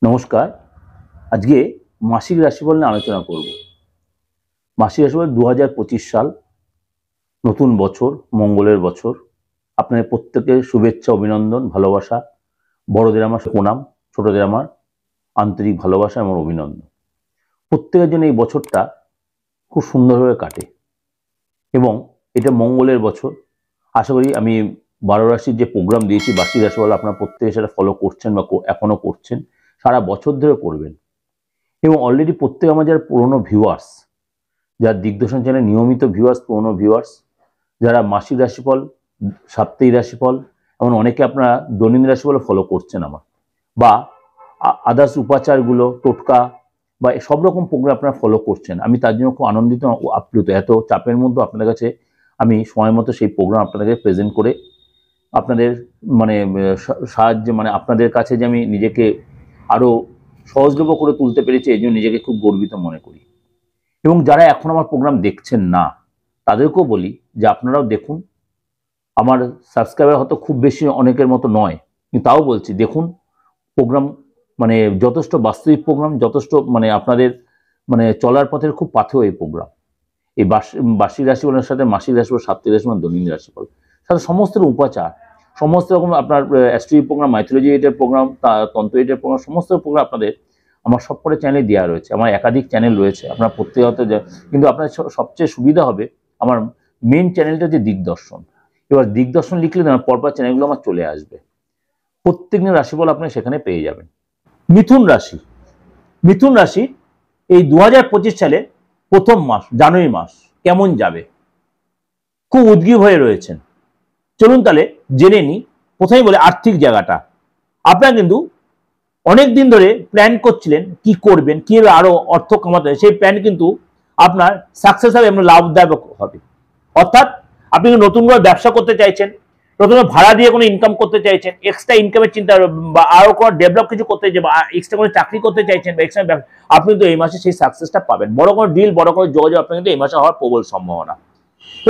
নমস্কার। আজকে মাসিক রাশিফল নিয়ে আলোচনা করব। মাসিক রাশিফল 2025 সাল, নতুন বছর, মঙ্গলের বছর। আপনাদের প্রত্যেকের শুভেচ্ছা, অভিনন্দন, ভালোবাসা। বড়দের আমার প্রণাম, ছোটদের আমার আন্তরিক ভালোবাসা এবং অভিনন্দন। প্রত্যেকের জন্য এই বছরটা খুব সুন্দরভাবে কাটে এবং এটা মঙ্গলের বছর। আশা করি আমি 12 রাশির যে প্রোগ্রাম দিয়েছি মাসিক রাশিফল, আপনারা প্রত্যেকে সেটা ফলো করছেন বা এখনো করছেন, সারা বছর ধরে করবেন। এবং অলরেডি প্রত্যেক আমার যারা পুরনো ভিউয়ার্স, যারা দিগদর্শন চ্যানেল নিয়মিত ভিউয়ার্স, পুরনো ভিউয়ার্স, যারা মাসিক রাশিফল, সাপ্তাহিক রাশিফল, এমন অনেকে আপনারা দৈনন্দিন রাশিফল ফলো করছেন আমার, বা আদার্স উপাচারগুলো, টোটকা বা সব রকম প্রোগ্রাম আপনারা ফলো করছেন। আমি তার জন্য খুব আনন্দিত ও আপ্লুত। এত চাপের মধ্যে আপনাদের কাছে আমি সময় মতো সেই প্রোগ্রাম আপনাদেরকে প্রেজেন্ট করে আপনাদের সাহায্যে আপনাদের কাছে যে আমি নিজেকে আরও সহজলভ্য করে তুলতে পেরেছি, এই জন্য নিজেকে খুব গর্বিত মনে করি। এবং যারা এখন আমার প্রোগ্রাম দেখছেন না, তাদেরকেও বলি যে আপনারাও দেখুন। আমার সাবস্ক্রাইবার হয়তো খুব বেশি অনেকের মতো নয়, কিন্তু তাও বলছি দেখুন প্রোগ্রাম। যথেষ্ট বাস্তবিক প্রোগ্রাম, যথেষ্ট আপনাদের চলার পথের খুব পাথেয় এই প্রোগ্রাম। এই বার্ষিক রাশিফলের সাথে মাসিক রাশিফল, সাপ্তাহিক রাশিফল, দৈনন্দিন রাশিফল, সাথে সমস্ত উপাচার, সমস্ত রকম আপনার অ্যাস্ট্রোলজি প্রোগ্রাম, মাইথোলজি এটার প্রোগ্রাম, তন্ত্র এটার প্রোগ্রাম, সমস্ত প্রোগ্রাম আপনাদের আমার সবকটা চ্যানেলে দেওয়া রয়েছে। আমার একাধিক চ্যানেল রয়েছে, আপনার প্রত্যেকত, কিন্তু আপনার সবচেয়ে সুবিধা হবে আমার মেন চ্যানেলটা যে দিগদর্শন। এবার দিগদর্শন লিখলে না পরপর চ্যানেলগুলো আমার চলে আসবে, প্রত্যেক দিনের রাশিফল আপনি সেখানে পেয়ে যাবেন। মিথুন রাশি, মিথুন রাশি এই 2025 সালে প্রথম মাস, জানুয়ারি মাস কেমন যাবে, খুব উদ্গ্রীব হয়ে রয়েছেন। চলুন তাহলে জেনে নিই। প্রথমেই বলে আর্থিক জায়গাটা, আপনারা কিন্তু অনেক দিন ধরে প্ল্যান করছিলেন কি করবেন, কিভাবে আরো অর্থ কামাতে হবে, সেই প্ল্যান কিন্তু আপনার সাকসেস হবে এবং লাভদায়ক হবে। অর্থাৎ আপনি নতুন করে ব্যবসা করতে চাইছেন, নতুন ভাড়া দিয়ে কোনো ইনকাম করতে চাইছেন, এক্সট্রা ইনকামের চিন্তা, বা আরো কোনো ডেভেলপ কিছু করতে চাইছেন, বা এক্সট্রা কোনো চাকরি করতে চাইছেন, বা এক্সট্রা আপনি কিন্তু এই মাসে সেই সাকসেসটা পাবেন। বড় কোনো ডিল, বড় কোনো যোগাযোগ আপনার কিন্তু এই মাসে হওয়ার প্রবল সম্ভাবনা।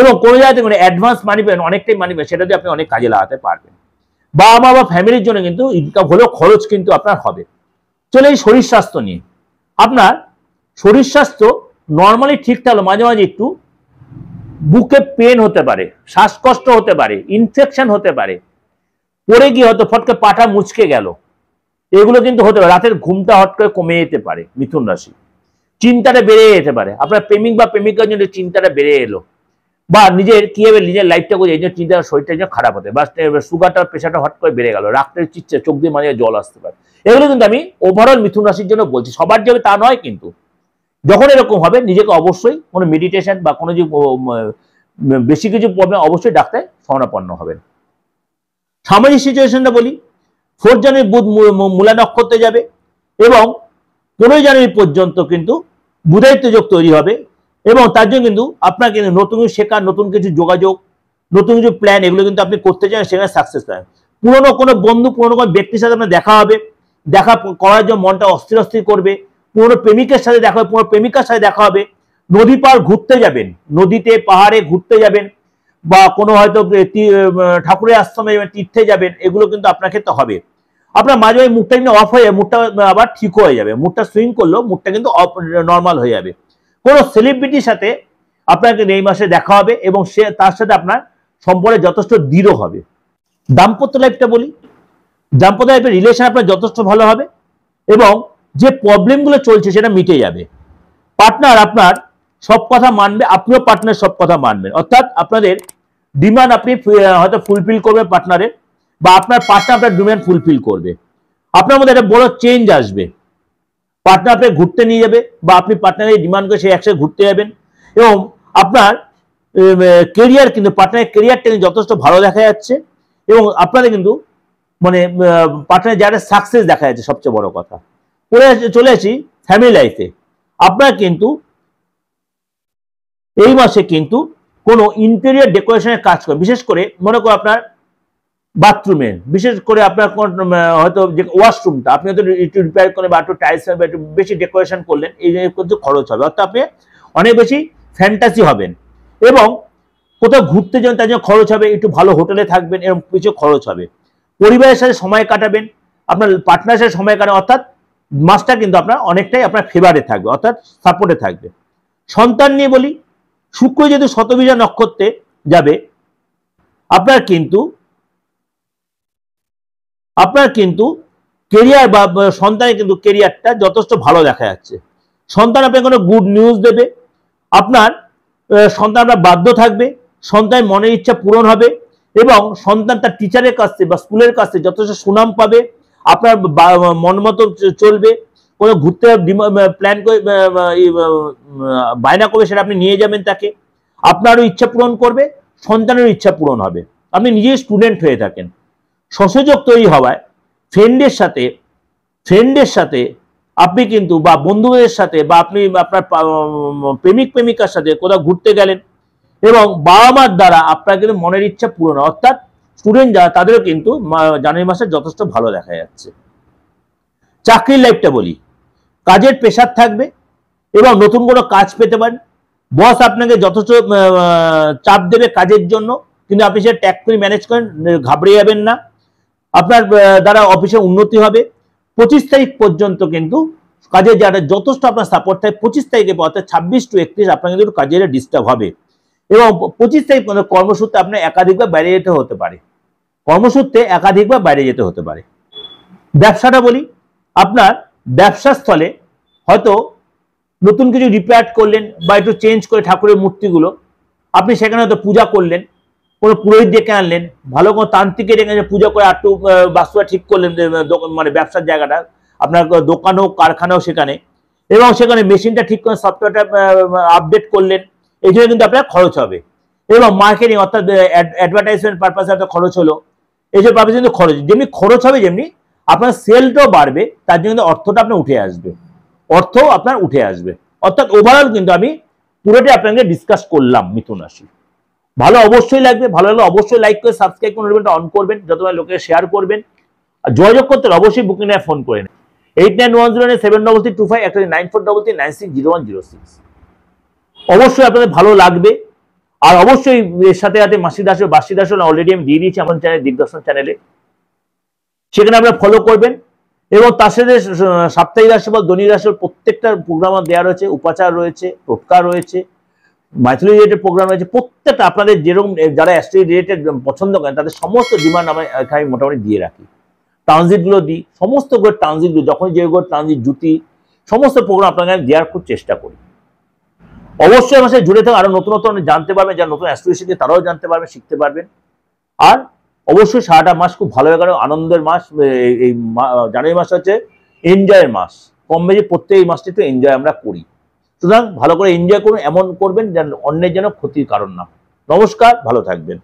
এবং কোনো জায়গাতে অ্যাডভান্স মানি পেবেন, অনেকটাই মানি পেবেন, সেটা দিয়ে আপনি অনেক কাজে লাগাতে পারবেন। বা আমার বা ফ্যামিলির জন্য কিন্তু ইনকাম হলেও খরচ কিন্তু আপনার হবে। চলে এই শরীর স্বাস্থ্য নিয়ে। আপনার শরীর স্বাস্থ্য নর্মালি ঠিক থাকলে মাঝে মাঝে একটু বুকে পেন হতে পারে, শ্বাসকষ্ট হতে পারে, ইনফেকশন হতে পারে, পড়ে গিয়ে হয়তো ফটকে পাটা মুচকে গেল, এগুলো কিন্তু হতে পারে। রাতের ঘুমটা হট করে কমে যেতে পারে। মিথুন রাশি চিন্তাটা বেড়ে যেতে পারে, আপনার প্রেমিক বা প্রেমিকার জন্য চিন্তাটা বেড়ে এলো, বা নিজের কিভাবে নিজের লাইফটা করে এই জন্য চিন্তা, শরীরটা যেন খারাপ হতে, বা সুগারটা, প্রেশারটা হট করে বেড়ে গেল, রাত্রে চিচ্ছে, চোখ দিয়ে মাঝে জল আসতে পারে। এগুলো কিন্তু আমি ওভারঅল মিথুন রাশির জন্য বলছি, সবার যাবে তা নয়। কিন্তু যখন এরকম হবে নিজেকে অবশ্যই কোনো মেডিটেশন বা কোনো যে বেশি কিছু প্রবলেম, অবশ্যই ডাক্তার শরণাপন্ন হবেন। সামাজিক সিচুয়েশনটা বলি, 4 জানুয়ারি বুধ মূলা নক্ষত্রে যাবে এবং 15 জানুয়ারি পর্যন্ত কিন্তু বুধায়িত্ব যোগ তৈরি হবে। এবং তার জন্য কিন্তু আপনার কিন্তু নতুন কিছু শেখা, নতুন কিছু যোগাযোগ, নতুন কিছু প্ল্যান, এগুলো কিন্তু আপনি করতে চান, সেখানে সাকসেস পাবেন। পুরোনো কোনো বন্ধু, পুরোনো কোনো ব্যক্তির সাথে আপনার দেখা হবে, দেখা করার জন্য মনটা অস্থির অস্থির করবে। পুরোনো প্রেমিকের সাথে দেখা হবে, পুরোনো প্রেমিকার সাথে দেখা হবে। নদী পার ঘুরতে যাবেন, নদীতে পাহাড়ে ঘুরতে যাবেন, বা কোনো হয়তো ঠাকুরের আশ্রমে তীর্থে যাবেন, এগুলো কিন্তু আপনার ক্ষেত্রে হবে। আপনার মাঝে মাঝে মুডটা কিন্তু অফ হয়ে যাবে, মুডটা আবার ঠিক হয়ে যাবে, মুডটা সুইং করলেও মুডটা কিন্তু নর্মাল হয়ে যাবে। কোনো সেলিব্রিটির সাথে আপনাকে এই মাসে দেখা হবে এবং সে তার সাথে আপনার সম্পর্কে যথেষ্ট দৃঢ় হবে। দাম্পত্য লাইফটা বলি, দাম্পত্য লাইফের রিলেশন আপনার যথেষ্ট ভালো হবে এবং যে প্রবলেমগুলো চলছে সেটা মিটে যাবে। পার্টনার আপনার সব কথা মানবে, আপনিও পার্টনার সব কথা মানবেন। অর্থাৎ আপনাদের ডিমান্ড আপনি হয়তো ফুলফিল করবে পার্টনারের, বা আপনার পার্টনার আপনার ডিমান্ড ফুলফিল করবে। আপনার মধ্যে একটা বড় চেঞ্জ আসবে। পার্টনার আপনাকে ঘুরতে নিয়ে যাবে, বা আপনি পার্টনারের ডিমান্ড করে সেই একসাথে ঘুরতে যাবেন। এবং আপনার কেরিয়ার কিন্তু, পার্টনারের কেরিয়ারটা কিন্তু যথেষ্ট ভালো দেখা যাচ্ছে। এবং আপনাদের কিন্তু পার্টনারের যারা সাকসেস দেখা যাচ্ছে, সবচেয়ে বড় কথা। চলে আসি ফ্যামিলি লাইফে। আপনার কিন্তু এই মাসে কিন্তু কোনো ইন্টেরিয়র ডেকোরেশনের কাজ করে, বিশেষ করে মনে করো আপনার বাথরুমে, বিশেষ করে আপনার হয়তো যে ওয়াশরুমটা আপনি হয়তো একটু রিপেয়ার করে, বা একটু টাইলস বা একটু বেশি ডেকোরেশন করলেন, এই কিন্তু খরচ হবে। অর্থাৎ আপনি অনেক বেশি ফ্যান্টাসি হবেন। এবং কোথাও ঘুরতে যাবেন, তার জন্য খরচ হবে, একটু ভালো হোটেলে থাকবেন, এরকম কিছু খরচ হবে। পরিবারের সাথে সময় কাটাবেন, আপনার পার্টনারের সাথে সময় কাটাবেন। অর্থাৎ মাসটা কিন্তু আপনার অনেকটাই আপনার ফেভারে থাকবে, অর্থাৎ সাপোর্টে থাকবে। সন্তান নিয়ে বলি, শুক্র যেহেতু শতবিজা নক্ষত্রে যাবে, আপনার কিন্তু কেরিয়ার বা সন্তানের কিন্তু কেরিয়ারটা যথেষ্ট ভালো দেখা যাচ্ছে। সন্তান আপনাকে কোনো গুড নিউজ দেবে, আপনার সন্তান আপনার বাধ্য থাকবে, সন্তানের মনের ইচ্ছা পূরণ হবে এবং সন্তান তার টিচারের কাছ থেকে বা স্কুলের কাছ থেকে যথেষ্ট সুনাম পাবে, আপনার মন মতো চলবে। কোনো ঘুরতে প্ল্যান করে বায়না করবে, সেটা আপনি নিয়ে যাবেন তাকে, আপনারও ইচ্ছা পূরণ করবে, সন্তানেরও ইচ্ছা পূরণ হবে। আপনি নিজেই স্টুডেন্ট হয়ে থাকেন। সহযোগ তৈরি হওয়ায় ফ্রেন্ডের সাথে আপনি কিন্তু বা বন্ধুদের সাথে বা আপনি আপনার প্রেমিক প্রেমিকার সাথে কোথাও ঘুরতে গেলেন এবং বাবা মার দ্বারা আপনার কিন্তু মনের ইচ্ছা পূরণ, অর্থাৎ স্টুডেন্ট যারা তাদেরও কিন্তু জানুয়ারি মাসে যথেষ্ট ভালো দেখা যাচ্ছে। চাকরির লাইফটা বলি, কাজের প্রেশার থাকবে এবং নতুন কোনো কাজ পেতে পারেন। বস আপনাকে যথেষ্ট চাপ দেবে কাজের জন্য, কিন্তু আপনি সেটা ট্যাগ করে ম্যানেজ করেন, ঘাবড়ে যাবেন না। আপনার দ্বারা অফিসে উন্নতি হবে। 25 তারিখ পর্যন্ত কিন্তু কাজে যারা যথেষ্ট আপনার সাপোর্ট থাকে, 25 তারিখে অর্থাৎ 26 to 31 আপনার কিন্তু কাজের ডিস্টার্ব হবে এবং 25 তারিখ পর্যন্ত কর্মসূত্রে আপনার একাধিকবার বাইরে যেতে হতে পারে। ব্যবসাটা বলি, আপনার ব্যবসা স্থলে হয়তো নতুন কিছু রিপেয়ার করলেন বা একটু চেঞ্জ করে ঠাকুরের মূর্তিগুলো আপনি সেখানে হয়তো পূজা করলেন, কোনো পুরোহিত ডেকে আনলেন, ভালো কোনো তান্ত্রিকে ডেকে পূজা করে একটু বাস্তুটা ঠিক করলেন, মানে ব্যবসার জায়গাটা আপনার দোকান হোক কারখানা হোক সেখানে, এবং সেখানে মেশিনটা ঠিক করে সফটওয়্যারটা আপডেট করলেন, এই জন্য কিন্তু আপনার খরচ হবে। এবং মার্কেটিং অর্থাৎ অ্যাডভার্টাইজমেন্ট পারপাসে একটা খরচ হলো, এইসব পারপাসে কিন্তু খরচ, যেমনি খরচ হবে যেমনি আপনার সেলটাও বাড়বে, তার জন্য অর্থটা আপনার উঠে আসবে। অর্থাৎ ওভারঅল কিন্তু আমি পুরোটাই আপনাকে ডিসকাস করলাম মিথুন রাশি। ভালো অবশ্যই লাগবে, ভালো লাগলে অবশ্যই লাইক করে সাবস্ক্রাইব করে অন করবেন, যতবার লোকের শেয়ার করবেন। আর যোগাযোগ করতে অবশ্যই বুকিং এ ফোন করে নেন 89107325 একটা 9433960106। অবশ্যই আপনাদের ভালো লাগবে। আর অবশ্যই এর সাথে মাসিক রাশি বার্ষিক রাশি অলরেডি আমি দিয়ে দিয়েছি আমার চ্যানেল দিগদর্শন চ্যানেলে, সেখানে আপনারা ফলো করবেন। এবং তার সাথে সাপ্তাহিক রাশিফল দৈনিক রাশিফল প্রত্যেকটা প্রোগ্রাম দেওয়া রয়েছে, উপাচার রয়েছে, টোটকা রয়েছে, মাইথোলজি রিলেটেড প্রোগ্রাম রয়েছে। প্রত্যেকটা আপনাদের যেরকম যারা অ্যাস্ট্রো রিলেটেড পছন্দ করেন তাদের সমস্ত ডিমান্ড আমি মোটামুটি দিয়ে রাখি। ট্রানজিটগুলো দিই, সমস্ত ট্রানজিটগুলো যখন যে ট্রানজিট জুতি সমস্ত প্রোগ্রাম আপনাকে আমি দেওয়ার খুব চেষ্টা করি। অবশ্যই আমার সাথে জুড়ে থাকা আরো নতুন জানতে পারবেন, যারা নতুন অ্যাস্ট্রো শিখে তারাও জানতে পারবেন, শিখতে পারবেন। আর অবশ্যই সারাটা মাস খুব ভালো কারণ আনন্দের মাস। এই জানুয়ারি মাস হচ্ছে এনজয়ের মাস, কম বেশি প্রত্যেক এই মাসটি একটু এনজয় আমরা করি। সুতরাং ভালো করে এনজয় করুন, এমন করবেন যেন অন্যের যেন ক্ষতির কারণ না। নমস্কার, ভালো থাকবেন।